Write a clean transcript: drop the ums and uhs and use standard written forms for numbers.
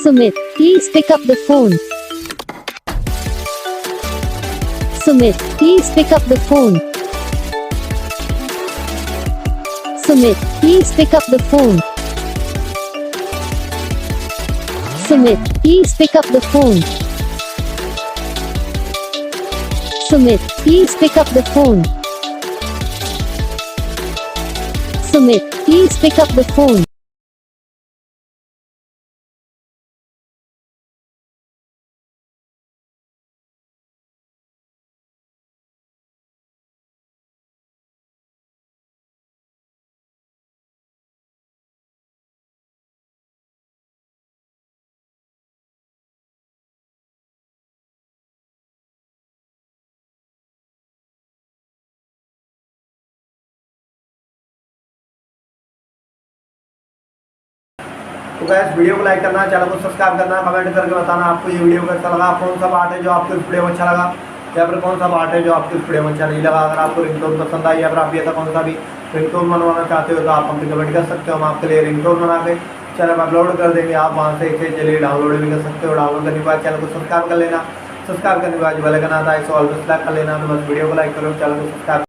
Sumit, please pick up the phone. Sumit, please pick up the phone. Sumit, please pick up the phone. Sumit, please pick up the phone. Sumit, please pick up the phone. Sumit, please pick up the phone. तो gas video को like करना, channel को subscribe करना, comment करके बताना आपको ये video कैसा लगा, कौन सा पार्ट है जो आपको इस वीडियो में अच्छा लगा, या फिर कौन सा पार्ट है जो आपको इस वीडियो में अच्छा नहीं लगा। अगर आपको रिंगटोन पसंद आई या फिर आप ये था कौन सा भी रिंगटोन बनवाना चाहते हो तो आप हमसे कमेंट कर सकते हो। हम आपके लिए रिंगटोन बना के चैनल पर अपलोड कर देंगे, आप वहाँ से इसे चलिए डाउनलोड भी कर सकते हो। डाउनलोड करने के बाद चैनल को सब्सक्राइब कर लेना, सब्सक्राइब करने के बाद जो बेल आइकन आता है इसे ऑल पे सेलेक्ट कर लेना। तो बस वीडियो को लाइक करो, चैनल को सब्सक्राइब